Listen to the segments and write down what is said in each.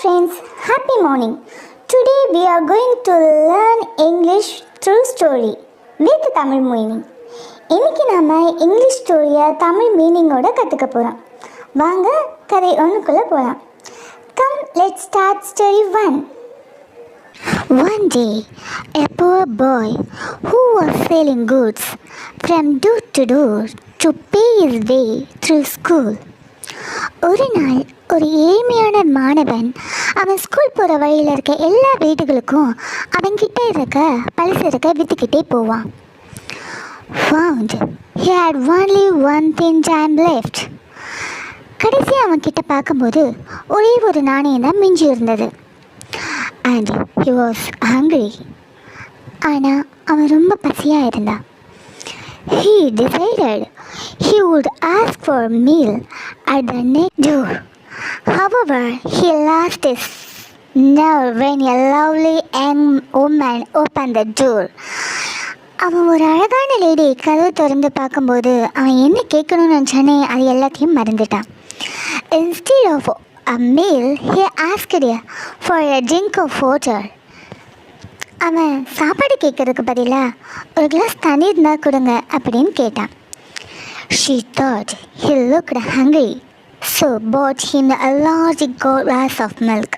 friends, happy morning. Today we are going to learn English through story with Tamil meaning. இன்னைக்கு நாம English ஸ்டோரியை தமிழ் மீனிங்கோட கற்றுக்க போகிறோம். வாங்க கதை ஒன்றுக்குள்ளே போகலாம். Come, let's start story 1. One day, a poor boy who was selling goods from door to door to pay his way through school. ஒரு நாள் ஒரு ஏழ்மையான மாணவன் அவன் ஸ்கூல் போகிற வழியில் இருக்க எல்லா வீடுகளுக்கும் அவன்கிட்ட இருக்க பலசரக்கை விற்றுக்கிட்டே போவான். Found he had only one thin dime left. கடைசி அவன்கிட்ட பார்க்கும்போது ஒரே ஒரு நாணயம் தான் மிஞ்சி இருந்தது. And he was hungry. ஆனால் அவன் ரொம்ப பசியாக இருந்தான். He decided he would ask for a meal at the next door. However, he lost his nerve when a lovely young woman opened the door. அவன் ஒரு அழகான லேடி கதவு திறந்து பார்க்கும்போது அவன் என்ன கேட்கணும்னு நினச்சானே அது எல்லாத்தையும் மறந்துட்டான். Instead of a meal, he asked for a drink of water. அவன் சாப்பாடு கேட்கறதுக்கு பதிலாக ஒரு கிளாஸ் தண்ணி இருந்தால் கொடுங்க அப்படின்னு கேட்டான். She thought he looked hungry, so bought him a large glass of milk.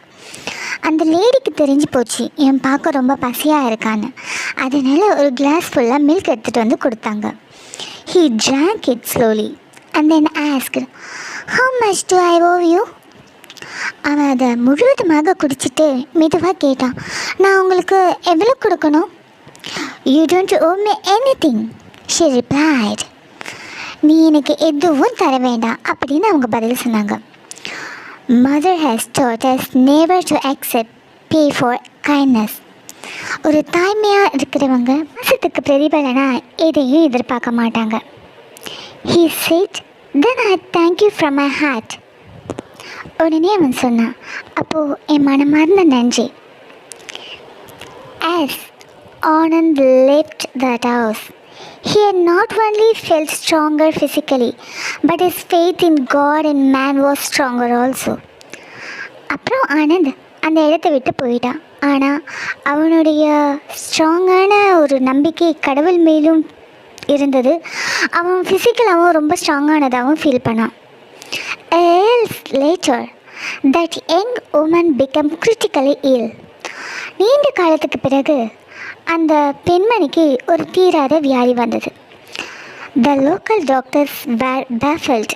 அந்த லேடிக்கு தெரிஞ்சு போச்சு என் பார்க்க ரொம்ப பசியாக இருக்கான்னு. அதனால் ஒரு கிளாஸ் ஃபுல்லாக மில்க் எடுத்துகிட்டு வந்து கொடுத்தாங்க. He drank it slowly and then asked, "How much do I owe you?" அவன் அதை முழுவதுமாக குடிச்சிட்டு மெதுவாக கேட்டான், நான் உங்களுக்கு எவ்வளோ கொடுக்கணும்? You don't owe me anything, she replied. நீ எனக்கு எதுவும் தர வேண்டாம் அப்படின்னு அவங்க பதில் சொன்னாங்க. Mother has taught us never to accept pay for kindness. ஒரு தாய்மையாக இருக்கிறவங்க மாசத்துக்கு பிரதிபலனா எதையும் எதிர்பார்க்க மாட்டாங்க. He said, "Then I thank you from my heart." உடனே அவன் சொன்னான், அப்போது என் மனமார்ந்த நன்றி. As Anand left that house, he had not only felt stronger physically, but his faith in God and man was stronger also. அப்புறம் ஆனந்த் அந்த இடத்த விட்டு போயிட்டான். ஆனால் அவனுடைய ஸ்ட்ராங்கான ஒரு நம்பிக்கை கடவுள் மேலும் இருந்தது. அவன் ஃபிசிக்கலாகவும் ரொம்ப ஸ்ட்ராங்கானதாகவும் ஃபீல் பண்ணான். Else later, that young woman became critically ill. நீண்ட காலத்துக்கு பிறகு அந்த பெண்மணிக்கு ஒரு தீராத வியாதி வந்தது. The local doctors were baffled.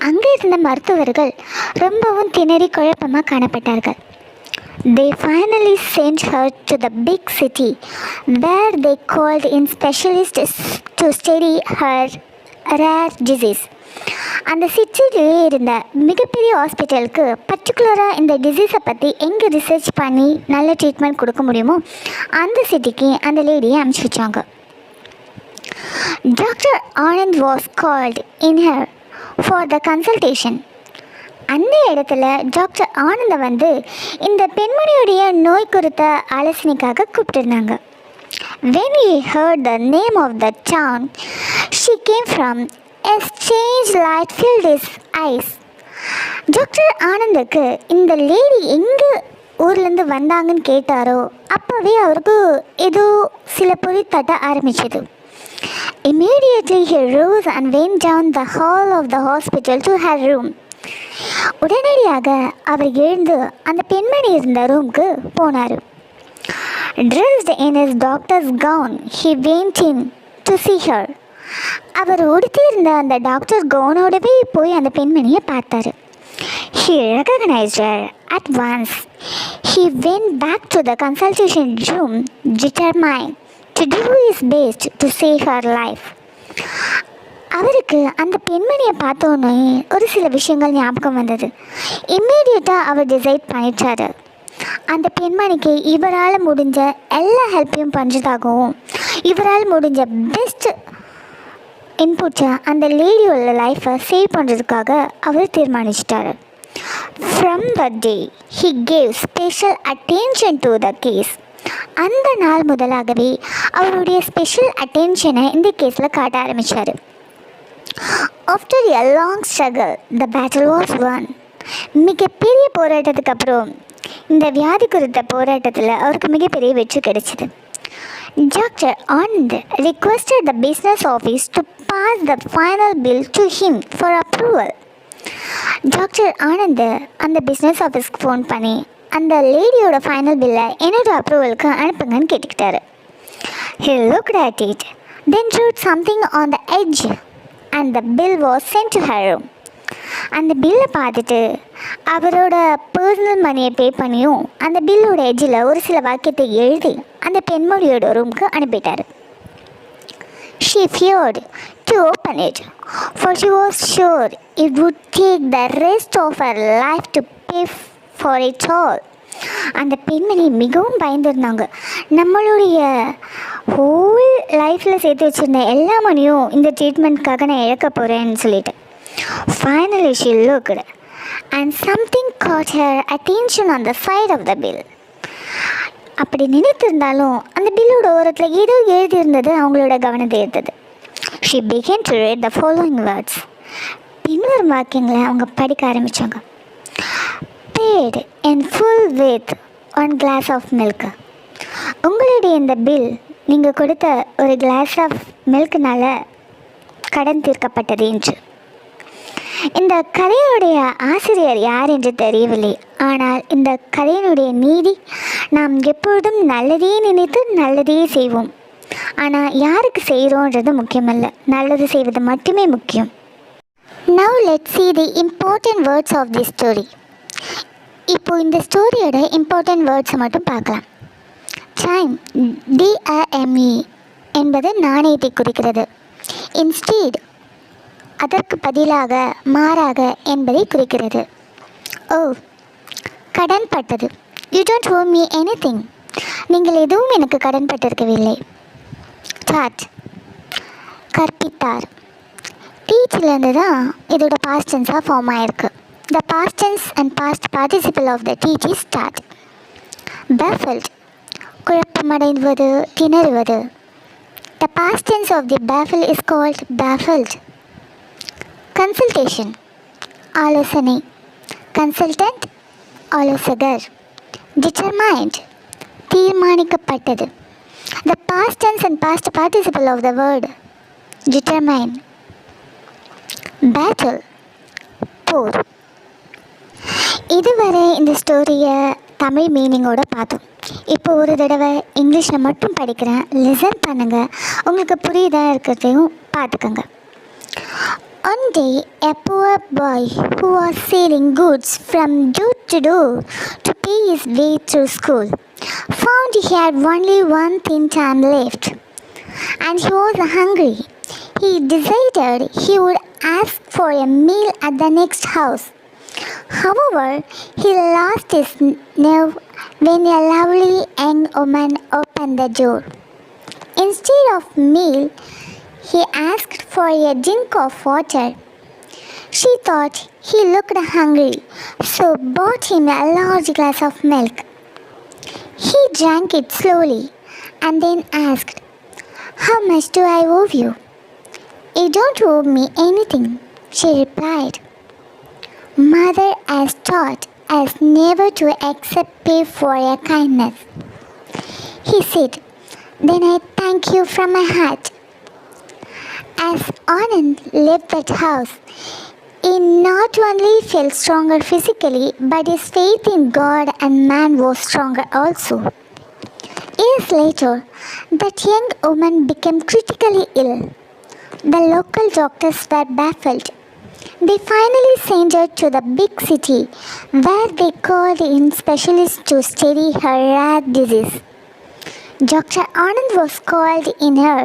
அங்கே இருந்த மருத்துவர்கள் ரொம்பவும் திணறி குழப்பமாக காணப்பட்டார்கள். They finally sent her to the big city where they called in specialists to study her rare disease. அந்த சிட்டியிலே இருந்த மிகப்பெரிய ஹாஸ்பிட்டலுக்கு பர்டிகுலராக இந்த டிசீஸை பற்றி எங்கே ரிசர்ச் பண்ணி நல்ல ட்ரீட்மெண்ட் கொடுக்க முடியுமோ அந்த சிட்டிக்கு அந்த லேடியை அனுப்பிச்சி வச்சாங்க. Doctor Anand was called in her for the consultation. அந்த இடத்துல டாக்டர் ஆனந்தை வந்து இந்த பெண்மணியுடைய நோய் குறித்த ஆலோசனைக்காக கூப்பிட்டுருந்தாங்க. When he heard the name of the town she came from, a strange light filled his eyes. Doctor ஆனந்துக்கு இந்த லேடி எங்கே ஊர்லேருந்து வந்தாங்கன்னு கேட்டாரோ அப்போவே அவருக்கு ஏதோ சில பொருள் தட்ட ஆரம்பிச்சது. Immediately he rose and went down the hall of the hospital to her room. உடனடியாக அவர் எழுந்து அந்த பெண்மணி இருந்த ரூமுக்கு போனார். Dressed in his doctor's gown, he went in to see her. அவர் உடுத்தியிருந்த அந்த டாக்டர் கவுனோடவே போய் அந்த பெண்மணியை பார்த்தார். He recognized her at once. He went back to the consultation room determined to do his best to save her life. அவருக்கு அந்த பெண்மணியை பார்த்தோன்னே ஒரு சில விஷயங்கள் ஞாபகம் வந்தது. இம்மீடியட்டாக அவர் டிசைட் பண்ணிட்டாரு அந்த பெண்மணிக்கு இவரால் முடிஞ்ச எல்லா ஹெல்ப்பையும் பண்ணுறதாகவும் இவரால் முடிஞ்ச பெஸ்ட் இன்புட்டை அந்த லேடியோட லைஃப்பை சேவ் பண்ணுறதுக்காக அவர் தீர்மானிச்சிட்டார். From that day, he gave special attention to the case. அந்த நாள் முதலாகவே அவருடைய ஸ்பெஷல் அட்டென்ஷனை இந்த கேஸில் காட்ட ஆரம்பித்தார். After a long struggle, the battle was won. மிகப்பெரிய போராட்டத்துக்கு அப்புறம் இந்த வியாதி குறித்த போராட்டத்தில் அவருக்கு மிகப்பெரிய வெற்றி கிடைச்சிது. Doctor Anand requested the business office to pass the final bill to him for approval. Doctor Anand அந்த பிஸ்னஸ் ஆஃபீஸ்க்கு ஃபோன் பண்ணி அந்த லேடியோட ஃபைனல் பில்லை என்னோட அப்ரூவலுக்கு அனுப்புங்கன்னு கேட்டுக்கிட்டாரு. He looked at it, then wrote something on the edge and the bill was sent to her room. அந்த பில்லை பார்த்துட்டு அவரோட பர்சனல் மணியை பே பண்ணியும் அந்த பில்லோட எட்ஜில் ஒரு சில வாக்கியத்தை எழுதி அந்த பெண்மொழியோட ரூமுக்கு அனுப்பிட்டார். She feared to open it, for she was sure it would take the rest of her life to pay for it all. அந்த பெண்மணி மிகவும் பயந்துருந்தாங்க. நம்மளுடைய ஹோல் லைஃப்பில் சேர்த்து வச்சுருந்த எல்லா மணியும் இந்த ட்ரீட்மெண்ட்காக நான் இழக்க போகிறேன்னு சொல்லிட்டு. Finally she looked and something caught her attention on the side of the bill. அப்படி நினைத்திருந்தாலும் அந்த பில்லோட ஓரத்தில் ஏதோ எழுதியிருந்தது அவங்களோட கவனத்தை ஈர்த்தது. She began to read the following words. பின்வரும் வாக்கியங்களை அவங்க படிக்க ஆரம்பித்தாங்க. Paid in full with 1 glass of milk. உங்களுடைய இந்த பில் நீங்கள் கொடுத்த ஒரு கிளாஸ் ஆஃப் மில்க்னால கடன் தீர்க்கப்பட்டது என்று. இந்த கதையினுடைய ஆசிரியர் யார் என்று தெரியவில்லை. ஆனால் இந்த கதையினுடைய நீதி, நாம் எப்பொழுதும் நல்லதே நினைத்து நல்லதே செய்வோம். ஆனால் யாருக்கு செய்கிறோன்றது முக்கியமல்ல, நல்லது செய்வது மட்டுமே முக்கியம். Now let's see the important words of this story. இப்போ இந்த ஸ்டோரியோட இம்பார்ட்டன்ட் வேர்ட்ஸை மட்டும் பார்க்கலாம். டைம், DIME என்பது நாணயத்தை குறிக்கிறது. இன்ஸ்டீட், அதற்கு பதிலாக மாறாக என்பதை குறிக்கிறது. ஓ, கடன்பட்டது. You don't owe me anything. நீங்கள் எதுவும் எனக்கு கடன்பட்டிருக்கவில்லை. டாட், கற்பித்தார். டீச்சிலேருந்து தான் இதோட பாஸ்ட் டென்ஸாக ஃபார்ம் ஆகிருக்கு. The past tense and past participle of the teach is taught. Baffled, குழப்பமடைவது, திணறுவது. The past tense of the baffle is called baffled. Consultation, ஆலோசனை. Consultant, ஆலோசகர். Determined, தீர்மானிக்கப்பட்டது. The past tense and past participle of the word determine. Battle, போர். இதுவரை இந்த ஸ்டோரியை தமிழ் மீனிங்கோடு பார்த்தோம். இப்போ ஒரு தடவை இங்கிலீஷில் மட்டும் படிக்கிறேன், லிசன் பண்ணுங்கள். உங்களுக்கு புரியுதா இருக்கிறதையும் பார்த்துக்கோங்க. One day, a poor boy who was selling goods from door to door to pay his way through school found he had only one thin time left, and he was hungry. He decided he would ask for a meal at the next house. However, he lost his nerve when a lovely young woman opened the door. Instead of meal, he asked for a drink of water. She thought he looked hungry, so bought him a large glass of milk. He drank it slowly and then asked, "How much do I owe you?" "You don't owe me anything," she replied. "Mother has taught us never to accept pay for a kindness." He said, "Then I thank you from my heart." As Anand left that house, he not only felt stronger physically, but his faith in God and man was stronger also. Years later, that young woman became critically ill. The local doctors were baffled. They finally sent her to the big city, where they called in specialists to study her rare disease. Dr. Anand was called in her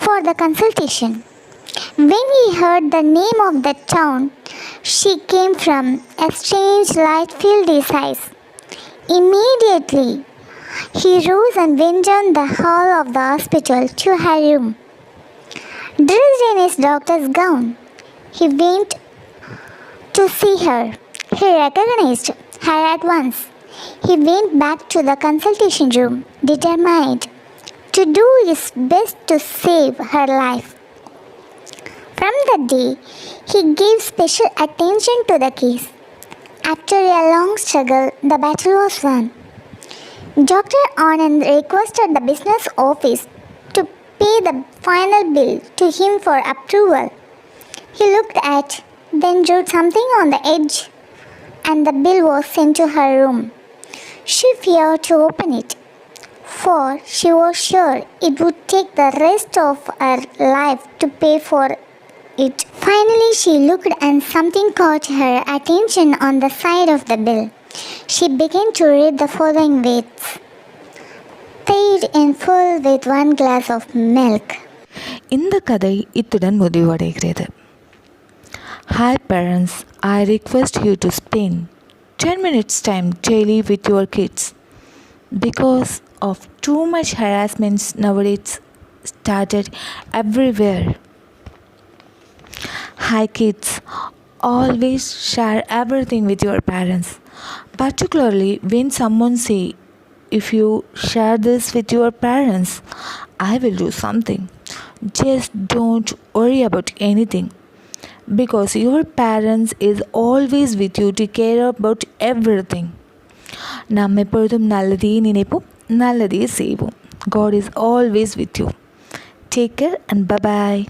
for the consultation. When he heard the name of the town she came from, a strange light filled his eyes. Immediately, he rose and went down the hall of the hospital to her room. Dressed in his doctor's gown, he went to see her. He recognized her at once. He went back to the consultation room, determined to do his best to save her life. From that day, he gave special attention to the case. After a long struggle, the battle was won. Dr. Anand requested the business office to pay the final bill to him for approval. He looked at, then drew something on the edge, and the bill was sent to her room. She feared to open it, for she was sure it would take the rest of her life to pay for it. Finally, she looked and something caught her attention on the side of the bill. She began to read the following words: paid in full with 1 glass of milk. இந்த கதை இத்துடன் முடிவடைகிறது. Hi parents, I request you to spend 10 minutes time daily with your kids. Because of too much harassments nowadays started everywhere. Hi kids, always share everything with your parents. Particularly when someone say, if you share this with your parents, I will do something. Just don't worry about anything. Because your parents is always with you to care about everything. நாம் எப்பொழுதும் நல்லதையே நினைப்போம், நல்லதையே செய்வோம். God is always with you. Take care and bye-bye.